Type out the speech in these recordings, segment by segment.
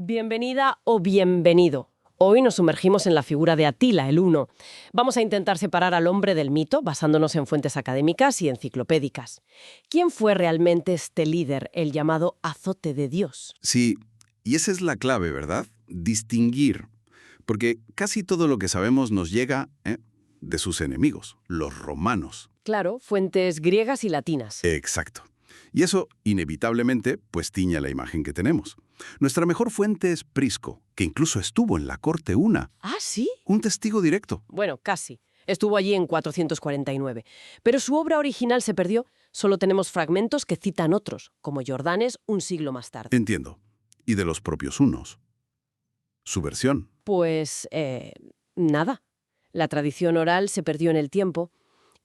Bienvenida o bienvenido. Hoy nos sumergimos en la figura de Atila, el Huno. Vamos a intentar separar al hombre del mito, basándonos en fuentes académicas y enciclopédicas. ¿Quién fue realmente este líder, el llamado azote de Dios? Sí, y esa es la clave, ¿verdad? Distinguir. Porque casi todo lo que sabemos nos llega de sus enemigos, los romanos. Claro, fuentes griegas y latinas. Exacto. Y eso, inevitablemente, pues tiña la imagen que tenemos. Nuestra mejor fuente es Prisco, que incluso estuvo en la corte una. ¿Ah, sí? Un testigo directo. Bueno, casi. Estuvo allí en 449. Pero su obra original se perdió. Solo tenemos fragmentos que citan otros, como Jordanes un siglo más tarde. Entiendo. Y de los propios hunos. Su versión. Pues, nada. La tradición oral se perdió en el tiempo.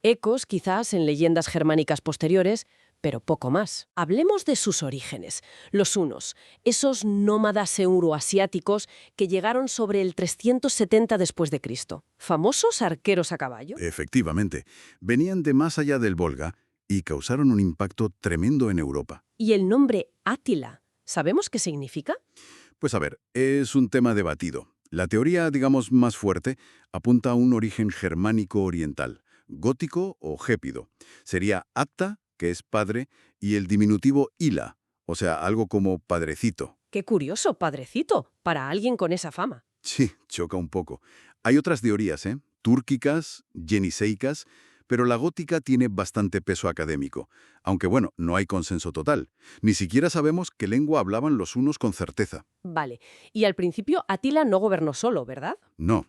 Ecos, quizás, en leyendas germánicas posteriores, pero poco más. Hablemos de sus orígenes. Los hunos, esos nómadas euroasiáticos que llegaron sobre el 370 después de Cristo. Famosos arqueros a caballo. Efectivamente. Venían de más allá del Volga y causaron un impacto tremendo en Europa. Y el nombre Átila, ¿sabemos qué significa? Pues a ver, es un tema debatido. La teoría, digamos, más fuerte apunta a un origen germánico oriental, gótico o gépido. Sería Atta, que es padre, y el diminutivo Ila, o sea, algo como padrecito. Qué curioso, padrecito, para alguien con esa fama. Sí, choca un poco. Hay otras teorías, túrquicas, jeniseicas, pero la gótica tiene bastante peso académico. Aunque bueno, no hay consenso total. Ni siquiera sabemos qué lengua hablaban los hunos con certeza. Vale. Y al principio Atila no gobernó solo, ¿verdad? No.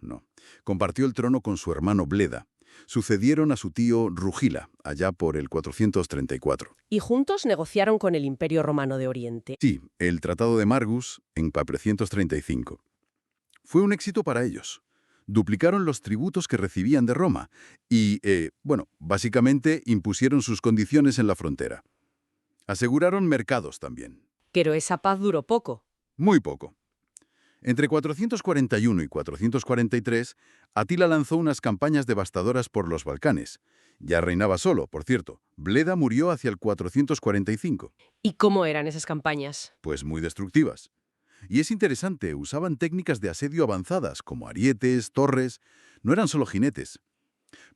Compartió el trono con su hermano Bleda. Sucedieron a su tío Rugila, allá por el 434. Y juntos negociaron con el Imperio Romano de Oriente. Sí, el Tratado de Margus, en 435. Fue un éxito para ellos. Duplicaron los tributos que recibían de Roma y, básicamente impusieron sus condiciones en la frontera. Aseguraron mercados también. Pero esa paz duró poco. Muy poco. Entre 441 y 443, Atila lanzó unas campañas devastadoras por los Balcanes. Ya reinaba solo, por cierto. Bleda murió hacia el 445. ¿Y cómo eran esas campañas? Pues muy destructivas. Y es interesante, usaban técnicas de asedio avanzadas, como arietes, torres. No eran solo jinetes.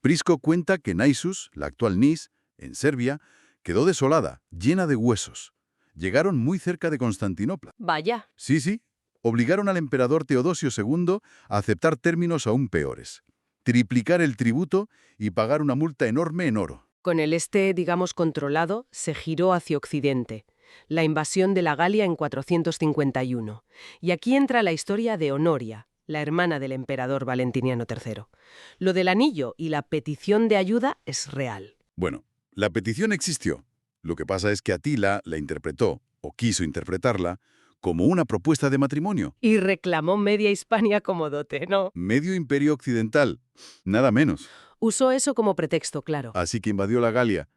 Prisco cuenta que Naissus, la actual Nis, en Serbia, quedó desolada, llena de huesos. Llegaron muy cerca de Constantinopla. Vaya. Sí. Obligaron al emperador Teodosio II a aceptar términos aún peores. Triplicar el tributo y pagar una multa enorme en oro. Con el este, digamos, controlado, se giró hacia Occidente. La invasión de la Galia en 451. Y aquí entra la historia de Honoria, la hermana del emperador Valentiniano III. Lo del anillo y la petición de ayuda es real. Bueno, la petición existió. Lo que pasa es que Atila la interpretó, o quiso interpretarla, como una propuesta de matrimonio. Y reclamó media Hispania como dote, ¿no? Medio imperio occidental, nada menos. Usó eso como pretexto, claro. Así que invadió la Galia.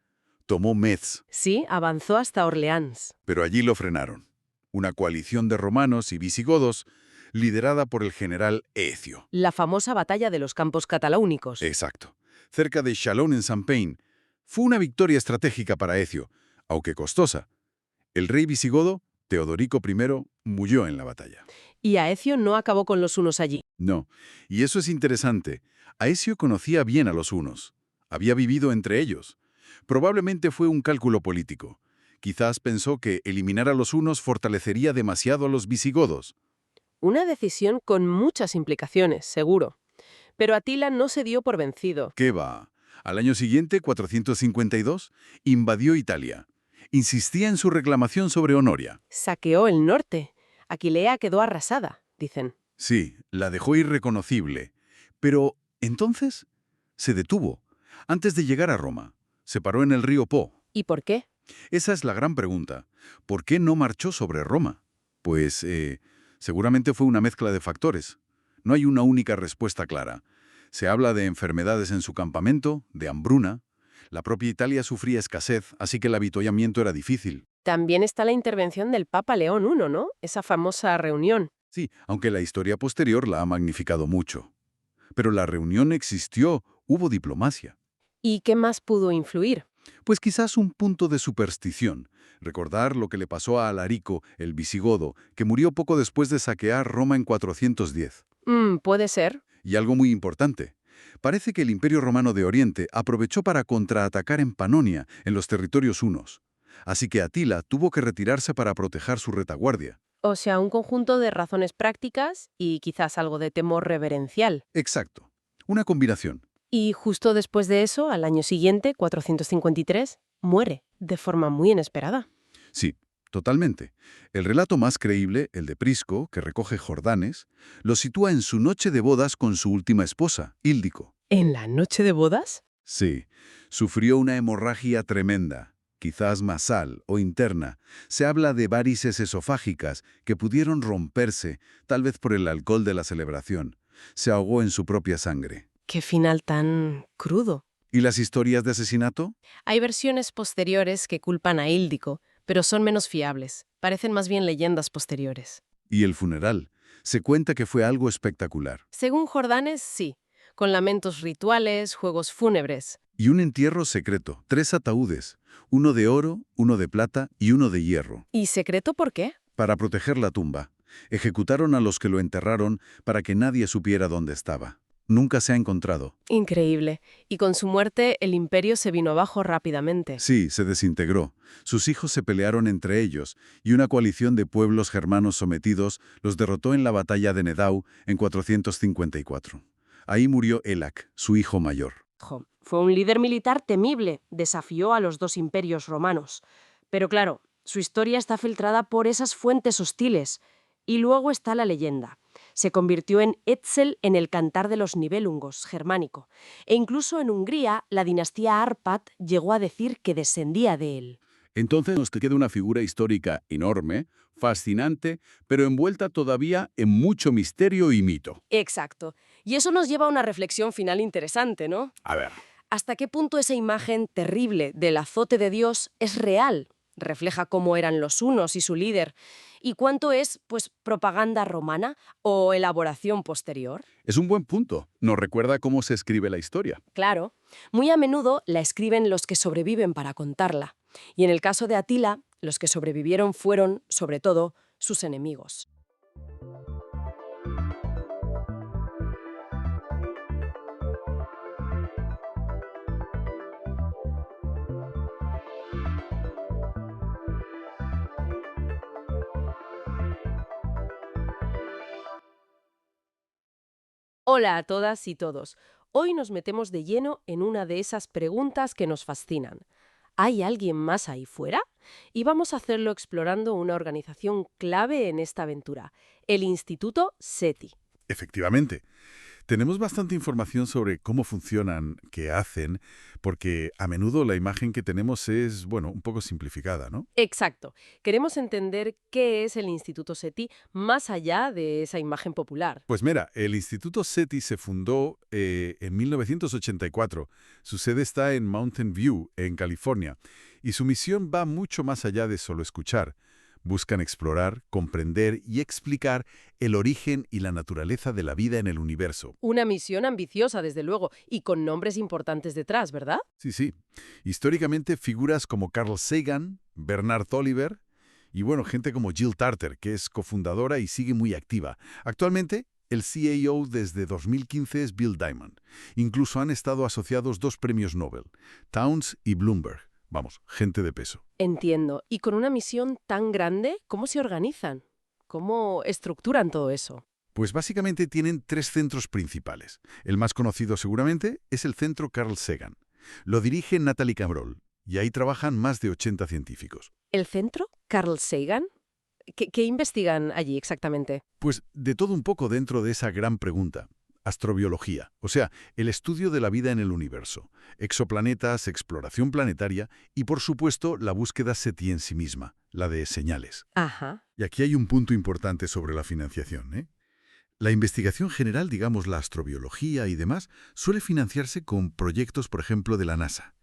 Tomó Metz, Sí, avanzó hasta Orleans. pero allí lo frenaron. Una coalición de romanos y visigodos liderada por el general Ecio. La famosa batalla de los campos cataláunicos. Exacto. Cerca de Chalon-en-Champagne. Fue una victoria estratégica para Ecio, aunque costosa. El rey visigodo, Teodorico I, murió en la batalla. Y Aecio no acabó con los hunos allí. No, y eso es interesante. Aecio conocía bien a los hunos. Había vivido entre ellos. Probablemente fue un cálculo político. Quizás pensó que eliminar a los hunos fortalecería demasiado a los visigodos. Una decisión con muchas implicaciones, seguro. Pero Atila no se dio por vencido. ¿Qué va? Al año siguiente, 452, invadió Italia. Insistía en su reclamación sobre Honoria. Saqueó el norte. Aquilea quedó arrasada, dicen. Sí, la dejó irreconocible. Pero, entonces, se detuvo. Antes de llegar a Roma, se paró en el río Po. ¿Y por qué? Esa es la gran pregunta. ¿Por qué no marchó sobre Roma? Pues, seguramente fue una mezcla de factores. No hay una única respuesta clara. Se habla de enfermedades en su campamento, de hambruna. La propia Italia sufría escasez, así que el avituallamiento era difícil. También está la intervención del Papa León I, ¿no? Esa famosa reunión. Sí, aunque la historia posterior la ha magnificado mucho. Pero la reunión existió, hubo diplomacia. ¿Y qué más pudo influir? Pues quizás un punto de superstición. Recordar lo que le pasó a Alarico, el visigodo, que murió poco después de saquear Roma en 410. Puede ser. Y algo muy importante. Parece que el Imperio Romano de Oriente aprovechó para contraatacar en Panonia, en los territorios hunos. Así que Atila tuvo que retirarse para proteger su retaguardia. O sea, un conjunto de razones prácticas y quizás algo de temor reverencial. Exacto. Una combinación. Y justo después de eso, al año siguiente, 453, muere, de forma muy inesperada. Sí, totalmente. El relato más creíble, el de Prisco, que recoge Jordanes, lo sitúa en su noche de bodas con su última esposa, Íldico. ¿En la noche de bodas? Sí, sufrió una hemorragia tremenda, quizás masal o interna. Se habla de varices esofágicas que pudieron romperse, tal vez por el alcohol de la celebración. Se ahogó en su propia sangre. Qué final tan crudo. ¿Y las historias de asesinato? Hay versiones posteriores que culpan a Íldico, pero son menos fiables. Parecen más bien leyendas posteriores. ¿Y el funeral? Se cuenta que fue algo espectacular. Según Jordanes, sí, con lamentos rituales, juegos fúnebres. Y un entierro secreto, 3 ataúdes, uno de oro, uno de plata y uno de hierro. ¿Y secreto por qué? Para proteger la tumba. Ejecutaron a los que lo enterraron para que nadie supiera dónde estaba. Nunca se ha encontrado. Increíble. Y con su muerte, el imperio se vino abajo rápidamente. Sí, se desintegró. Sus hijos se pelearon entre ellos, y una coalición de pueblos germanos sometidos los derrotó en la batalla de Nedau en 454. Ahí murió Elac, su hijo mayor. Fue un líder militar temible, desafió a los dos imperios romanos. Pero claro, su historia está filtrada por esas fuentes hostiles. Y luego está la leyenda. Se convirtió en Etzel en el Cantar de los Nibelungos, germánico. E incluso en Hungría, la dinastía Árpád llegó a decir que descendía de él. Entonces nos queda una figura histórica enorme, fascinante, pero envuelta todavía en mucho misterio y mito. Exacto. Y eso nos lleva a una reflexión final interesante, ¿no? A ver. ¿Hasta qué punto esa imagen terrible del azote de Dios es real? Refleja cómo eran los hunos y su líder. ¿Y cuánto es, pues, propaganda romana o elaboración posterior? Es un buen punto. Nos recuerda cómo se escribe la historia. Claro. Muy a menudo la escriben los que sobreviven para contarla. Y en el caso de Atila, los que sobrevivieron fueron, sobre todo, sus enemigos. Hola a todas y todos. Hoy nos metemos de lleno en una de esas preguntas que nos fascinan. ¿Hay alguien más ahí fuera? Y vamos a hacerlo explorando una organización clave en esta aventura, el Instituto SETI. Efectivamente. Tenemos bastante información sobre cómo funcionan, qué hacen, porque a menudo la imagen que tenemos es, bueno, un poco simplificada, ¿no? Exacto. Queremos entender qué es el Instituto SETI más allá de esa imagen popular. Pues mira, el Instituto SETI se fundó en 1984. Su sede está en Mountain View, en California, y su misión va mucho más allá de solo escuchar. Buscan explorar, comprender y explicar el origen y la naturaleza de la vida en el universo. Una misión ambiciosa, desde luego, y con nombres importantes detrás, ¿verdad? Sí, sí. Históricamente figuras como Carl Sagan, Bernard Oliver y, bueno, gente como Jill Tarter, que es cofundadora y sigue muy activa. Actualmente, el CAO desde 2015 es Bill Diamond. Incluso han estado asociados 2 premios Nobel, Towns y Bloomberg. Vamos, gente de peso. Entiendo. Y con una misión tan grande, ¿cómo se organizan? ¿Cómo estructuran todo eso? Pues básicamente tienen 3 centros principales. El más conocido seguramente es el Centro Carl Sagan. Lo dirige Natalie Cabrol y ahí trabajan más de 80 científicos. ¿El centro? ¿Carl Sagan? ¿Qué investigan allí exactamente? Pues de todo un poco dentro de esa gran pregunta. Astrobiología, o sea, el estudio de la vida en el universo, exoplanetas, exploración planetaria y, por supuesto, la búsqueda SETI en sí misma, la de señales. Ajá. Y aquí hay un punto importante sobre la financiación, ¿eh? La investigación general, digamos la astrobiología y demás, suele financiarse con proyectos, por ejemplo, de la NASA.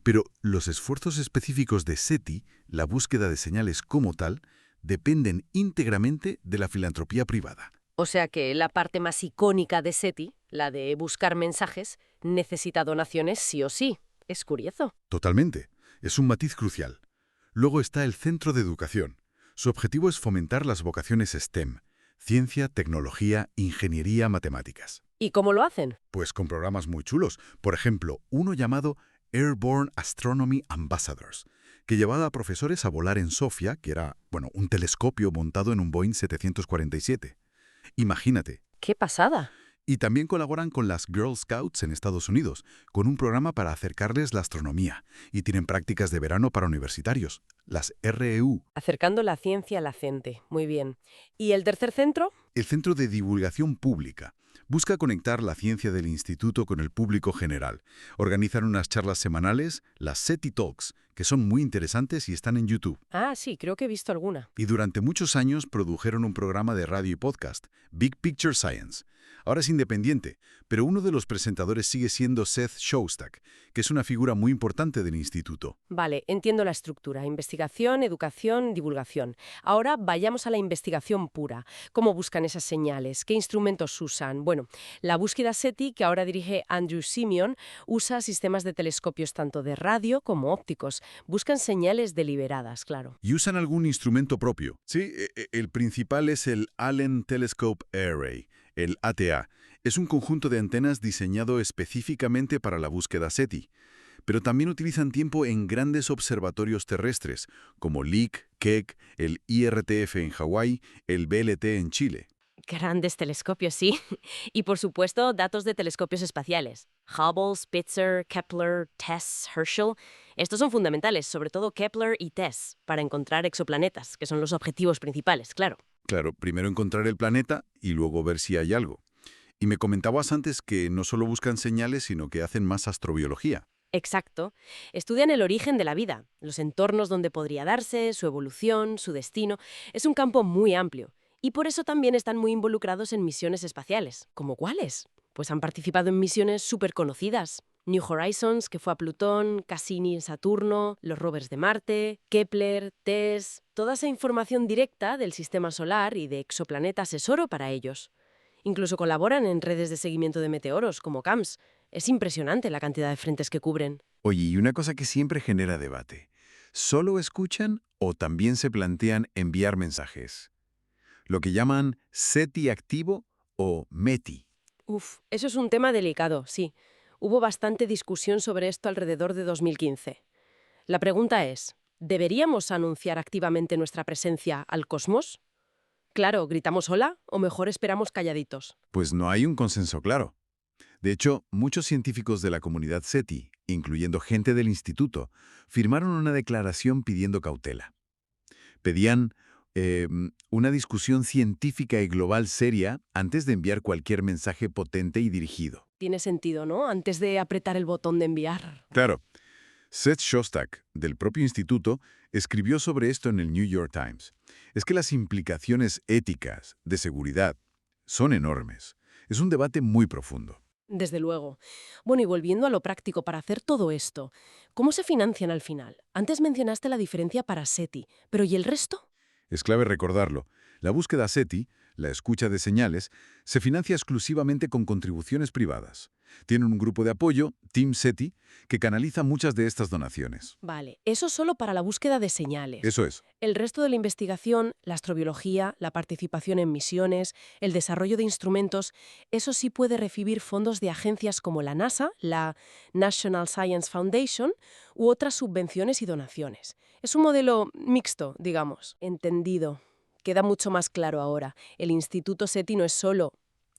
Pero los esfuerzos específicos de SETI, la búsqueda de señales como tal, dependen íntegramente de la filantropía privada. O sea que la parte más icónica de SETI, la de buscar mensajes, necesita donaciones sí o sí. Es curioso. Totalmente. Es un matiz crucial. Luego está el Centro de Educación. Su objetivo es fomentar las vocaciones STEM, ciencia, tecnología, ingeniería, matemáticas. ¿Y cómo lo hacen? Pues con programas muy chulos. Por ejemplo, uno llamado Airborne Astronomy Ambassadors, que llevaba a profesores a volar en Sofía, que era, bueno, un telescopio montado en un Boeing 747. Imagínate. ¡Qué pasada! Y también colaboran con las Girl Scouts en Estados Unidos, con un programa para acercarles la astronomía, y tienen prácticas de verano para universitarios, las REU. Acercando la ciencia a la gente. Muy bien. ¿Y el tercer centro? El Centro de Divulgación Pública busca conectar la ciencia del instituto con el público general. Organizan unas charlas semanales, las SETI Talks, que son muy interesantes y están en YouTube. Ah, sí, creo que he visto alguna. Y durante muchos años produjeron un programa de radio y podcast, Big Picture Science. Ahora es independiente, pero uno de los presentadores sigue siendo Seth Shostak, que es una figura muy importante del instituto. Vale, entiendo la estructura. Investigación, educación, divulgación. Ahora vayamos a la investigación pura. ¿Cómo buscan esas señales? ¿Qué instrumentos usan? Bueno, la búsqueda SETI, que ahora dirige Andrew Simeon, usa sistemas de telescopios tanto de radio como ópticos. Buscan señales deliberadas, claro. ¿Y usan algún instrumento propio? Sí, el principal es el Allen Telescope Array, el ATA. Es un conjunto de antenas diseñado específicamente para la búsqueda SETI. Pero también utilizan tiempo en grandes observatorios terrestres, como LEAC, Keck, el IRTF en Hawái, el BLT en Chile. Grandes telescopios, sí. Y por supuesto, datos de telescopios espaciales. Hubble, Spitzer, Kepler, TESS, Herschel. Estos son fundamentales, sobre todo Kepler y TESS, para encontrar exoplanetas, que son los objetivos principales, claro. Claro, primero encontrar el planeta y luego ver si hay algo. Y me comentabas antes que no solo buscan señales, sino que hacen más astrobiología. Exacto. Estudian el origen de la vida, los entornos donde podría darse, su evolución, su destino. Es un campo muy amplio. Y por eso también están muy involucrados en misiones espaciales. ¿Cómo cuáles? Pues han participado en misiones súper conocidas. New Horizons, que fue a Plutón, Cassini en Saturno, los rovers de Marte, Kepler, TESS. Toda esa información directa del sistema solar y de exoplanetas es oro para ellos. Incluso colaboran en redes de seguimiento de meteoros, como CAMS. Es impresionante la cantidad de frentes que cubren. Oye, y una cosa que siempre genera debate. ¿Solo escuchan o también se plantean enviar mensajes? Lo que llaman SETI activo o METI. Uf, eso es un tema delicado, sí. Hubo bastante discusión sobre esto alrededor de 2015. La pregunta es, ¿deberíamos anunciar activamente nuestra presencia al cosmos? Claro, ¿gritamos hola o mejor esperamos calladitos? Pues no hay un consenso claro. De hecho, muchos científicos de la comunidad SETI, incluyendo gente del instituto, firmaron una declaración pidiendo cautela. Pedían una discusión científica y global seria antes de enviar cualquier mensaje potente y dirigido. Tiene sentido, ¿no? Antes de apretar el botón de enviar. Claro. Seth Shostak, del propio instituto, escribió sobre esto en el New York Times. Es que las implicaciones éticas, de seguridad, son enormes. Es un debate muy profundo. Desde luego. Bueno, y volviendo a lo práctico para hacer todo esto, ¿cómo se financian al final? Antes mencionaste la diferencia para SETI, pero ¿y el resto? Es clave recordarlo. La búsqueda SETI, la escucha de señales, se financia exclusivamente con contribuciones privadas. Tienen un grupo de apoyo, Team SETI, que canaliza muchas de estas donaciones. Vale, eso solo para la búsqueda de señales. Eso es. El resto de la investigación, la astrobiología, la participación en misiones, el desarrollo de instrumentos, eso sí puede recibir fondos de agencias como la NASA, la National Science Foundation, u otras subvenciones y donaciones. Es un modelo mixto, digamos. Entendido. Queda mucho más claro ahora. El Instituto SETI no es solo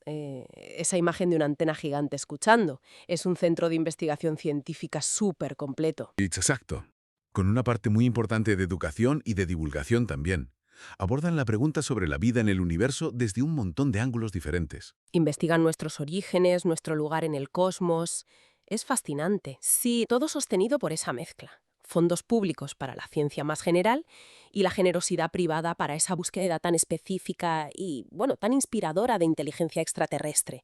esa imagen de una antena gigante escuchando. Es un centro de investigación científica súper completo. Exacto. Con una parte muy importante de educación y de divulgación también. Abordan la pregunta sobre la vida en el universo desde un montón de ángulos diferentes. Investigan nuestros orígenes, nuestro lugar en el cosmos. Es fascinante. Sí, todo sostenido por esa mezcla. Fondos públicos para la ciencia más general y la generosidad privada para esa búsqueda tan específica y, bueno, tan inspiradora de inteligencia extraterrestre.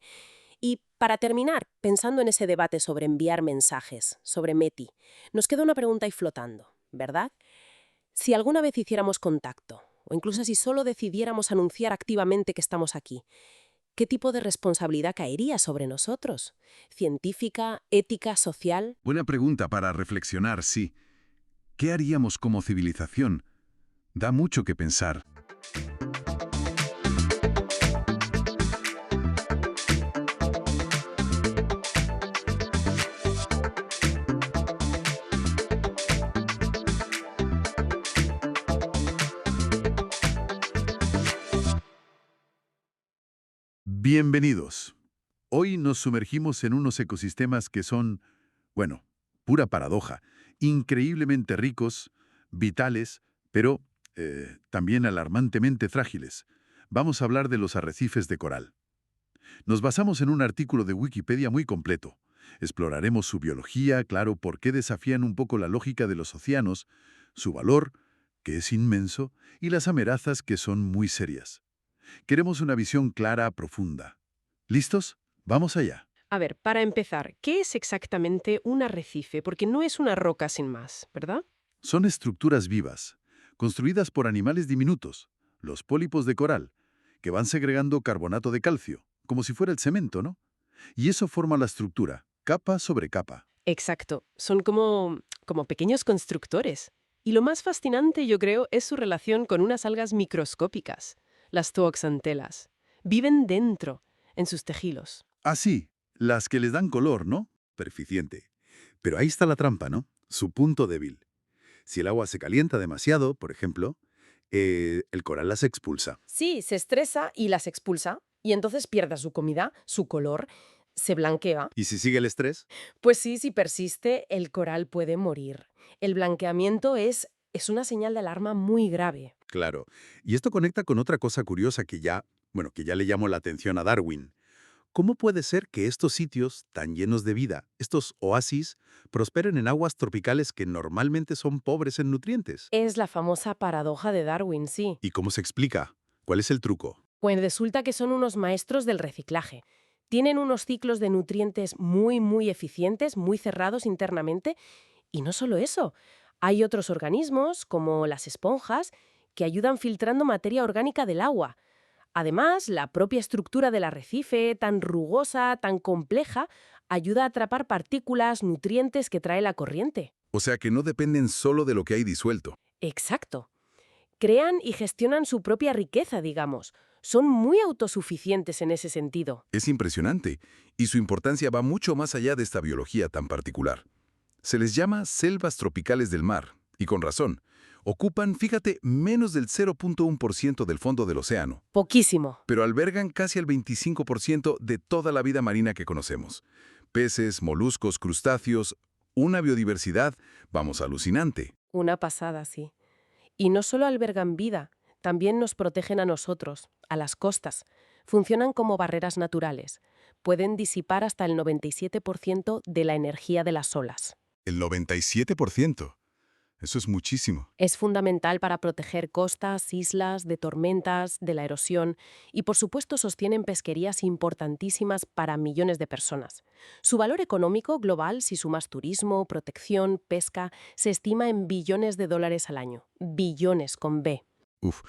Y para terminar, pensando en ese debate sobre enviar mensajes, sobre METI, nos queda una pregunta ahí flotando, ¿verdad? Si alguna vez hiciéramos contacto, o incluso si solo decidiéramos anunciar activamente que estamos aquí, ¿Qué tipo de responsabilidad caería sobre nosotros? ¿Científica, ética, social? Buena pregunta para reflexionar, sí. ¿Qué haríamos como civilización? Da mucho que pensar. Bienvenidos. Hoy nos sumergimos en unos ecosistemas que son, bueno, pura paradoja, increíblemente ricos, vitales, pero también alarmantemente frágiles. Vamos a hablar de los arrecifes de coral. Nos basamos en un artículo de Wikipedia muy completo. Exploraremos su biología, claro, por qué desafían un poco la lógica de los océanos, su valor, que es inmenso, y las amenazas, que son muy serias. Queremos una visión clara, profunda. ¿Listos? Vamos allá. A ver, para empezar, ¿qué es exactamente un arrecife? Porque no es una roca sin más, ¿verdad? Son estructuras vivas, construidas por animales diminutos, los pólipos de coral, que van segregando carbonato de calcio, como si fuera el cemento, ¿no? Y eso forma la estructura, capa sobre capa. Exacto, son como pequeños constructores. Y lo más fascinante, yo creo, es su relación con unas algas microscópicas, las zooxantelas. Viven dentro, en sus tejidos. Así, las que les dan color, ¿no? Perficiente. Pero ahí está la trampa, ¿no? Su punto débil. Si el agua se calienta demasiado, por ejemplo, el coral las expulsa. Sí, se estresa y las expulsa, y entonces pierde su comida, su color, se blanquea. ¿Y si sigue el estrés? Pues sí, si persiste, el coral puede morir. El blanqueamiento es una señal de alarma muy grave. Claro. Y esto conecta con otra cosa curiosa que ya le llamó la atención a Darwin. ¿Cómo puede ser que estos sitios tan llenos de vida, estos oasis, prosperen en aguas tropicales que normalmente son pobres en nutrientes? Es la famosa paradoja de Darwin, sí. ¿Y cómo se explica? ¿Cuál es el truco? Pues resulta que son unos maestros del reciclaje. Tienen unos ciclos de nutrientes muy eficientes, muy cerrados internamente. Y no solo eso, hay otros organismos, como las esponjas, que ayudan filtrando materia orgánica del agua. Además, la propia estructura del arrecife, tan rugosa, tan compleja, ayuda a atrapar partículas, nutrientes que trae la corriente. O sea que no dependen solo de lo que hay disuelto. Exacto. Crean y gestionan su propia riqueza, digamos. Son muy autosuficientes en ese sentido. Es impresionante, y su importancia va mucho más allá de esta biología tan particular. Se les llama selvas tropicales del mar, y con razón. Ocupan, fíjate, menos del 0.1% del fondo del océano, Poquísimo. pero albergan casi el 25% de toda la vida marina que conocemos. Peces, moluscos, crustáceos, una biodiversidad, vamos, alucinante. Una pasada, sí. Y no solo albergan vida, también nos protegen a nosotros, a las costas. Funcionan como barreras naturales. Pueden disipar hasta el 97% de la energía de las olas. El 97%. Eso es muchísimo. Es fundamental para proteger costas, islas, de tormentas, de la erosión y, por supuesto, sostienen pesquerías importantísimas para millones de personas. Su valor económico global, si sumas turismo, protección, pesca, se estima en billones de dólares al año. Billones con B. Uf,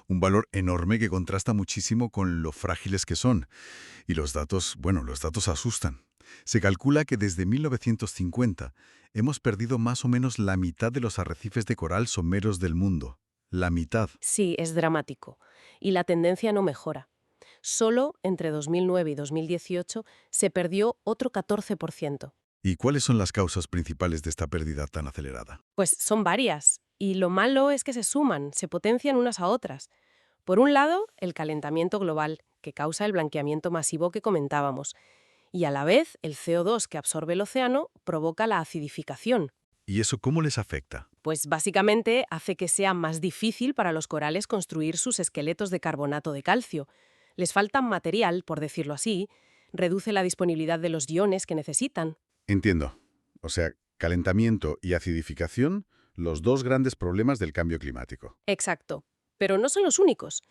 un valor enorme que contrasta muchísimo con lo frágiles que son. Y los datos, bueno, los datos asustan. Se calcula que desde 1950 hemos perdido más o menos la mitad de los arrecifes de coral someros del mundo. La mitad. Sí, es dramático. Y la tendencia no mejora. Solo entre 2009 y 2018 se perdió otro 14%. ¿Y cuáles son las causas principales de esta pérdida tan acelerada? Pues son varias. Y lo malo es que se suman, se potencian unas a otras. Por un lado, el calentamiento global, que causa el blanqueamiento masivo que comentábamos. Y a la vez, el CO2 que absorbe el océano provoca la acidificación. ¿Y eso cómo les afecta? Pues básicamente hace que sea más difícil para los corales construir sus esqueletos de carbonato de calcio. Les falta material, por decirlo así, reduce la disponibilidad de los iones que necesitan. Entiendo. O sea, calentamiento y acidificación, los dos grandes problemas del cambio climático. Exacto. Pero no son los únicos.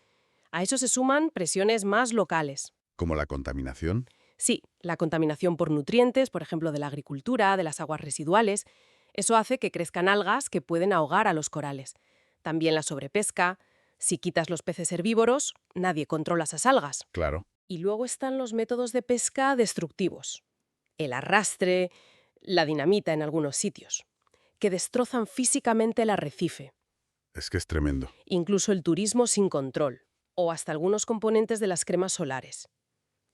A eso se suman presiones más locales. ¿Como la contaminación? Sí, la contaminación por nutrientes, por ejemplo, de la agricultura, de las aguas residuales. Eso hace que crezcan algas que pueden ahogar a los corales. También la sobrepesca. Si quitas los peces herbívoros, nadie controla esas algas. Claro. Y luego están los métodos de pesca destructivos. El arrastre, la dinamita en algunos sitios, que destrozan físicamente el arrecife. Es que es tremendo. Incluso el turismo sin control, o hasta algunos componentes de las cremas solares.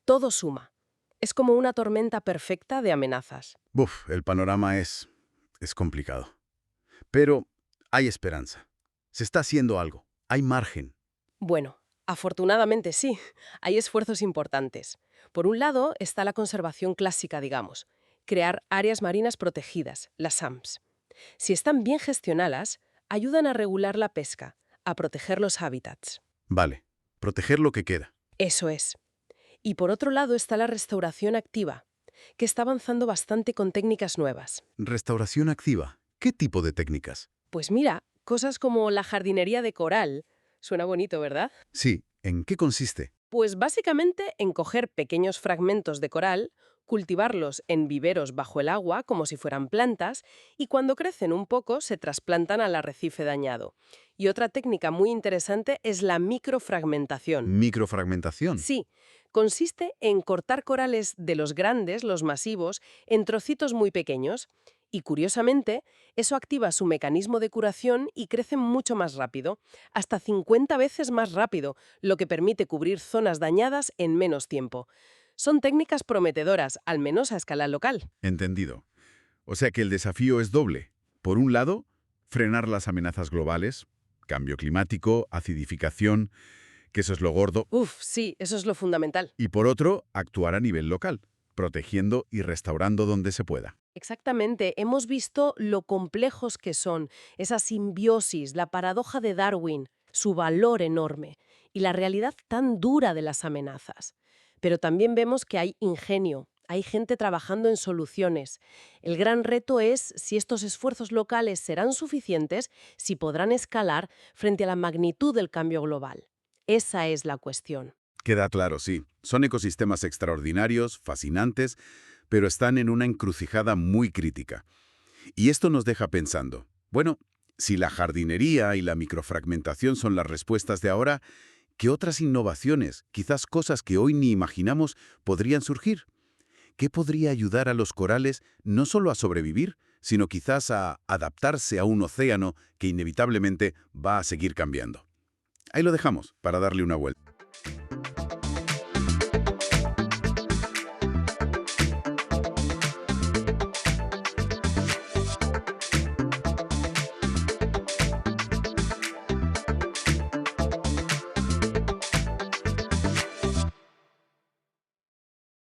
Todo suma. Es como una tormenta perfecta de amenazas. Buf, el panorama es complicado. Pero hay esperanza. Se está haciendo algo. Hay margen. Bueno, afortunadamente sí, hay esfuerzos importantes. Por un lado está la conservación clásica, digamos, crear áreas marinas protegidas, las AMPs. Si están bien gestionadas, ayudan a regular la pesca, a proteger los hábitats. Vale, proteger lo que queda. Eso es. Y por otro lado está la restauración activa, que está avanzando bastante con técnicas nuevas. Restauración activa. ¿Qué tipo de técnicas? Pues mira, cosas como la jardinería de coral. Suena bonito, ¿verdad? Sí, ¿en qué consiste? Pues básicamente en coger pequeños fragmentos de coral, cultivarlos en viveros bajo el agua como si fueran plantas y cuando crecen un poco se trasplantan al arrecife dañado. Y otra técnica muy interesante es la microfragmentación. Microfragmentación. Sí, consiste en cortar corales de los grandes, los masivos, en trocitos muy pequeños. Y curiosamente, eso activa su mecanismo de curación y crecen mucho más rápido, hasta 50 veces más rápido, lo que permite cubrir zonas dañadas en menos tiempo. Son técnicas prometedoras, al menos a escala local. Entendido. O sea que el desafío es doble. Por un lado, frenar las amenazas globales, cambio climático, acidificación, que eso es lo gordo. Uf, sí, eso es lo fundamental. Y por otro, actuar a nivel local, protegiendo y restaurando donde se pueda. Exactamente, hemos visto lo complejos que son, esa simbiosis, la paradoja de Darwin, su valor enorme y la realidad tan dura de las amenazas. Pero también vemos que hay ingenio, hay gente trabajando en soluciones. El gran reto es si estos esfuerzos locales serán suficientes, si podrán escalar frente a la magnitud del cambio global. Esa es la cuestión. Queda claro, sí. Son ecosistemas extraordinarios, fascinantes, pero están en una encrucijada muy crítica. Y esto nos deja pensando, bueno, si la jardinería y la microfragmentación son las respuestas de ahora, ¿qué otras innovaciones, quizás cosas que hoy ni imaginamos, podrían surgir? ¿Qué podría ayudar a los corales no solo a sobrevivir, sino quizás a adaptarse a un océano que inevitablemente va a seguir cambiando? Ahí lo dejamos para darle una vuelta.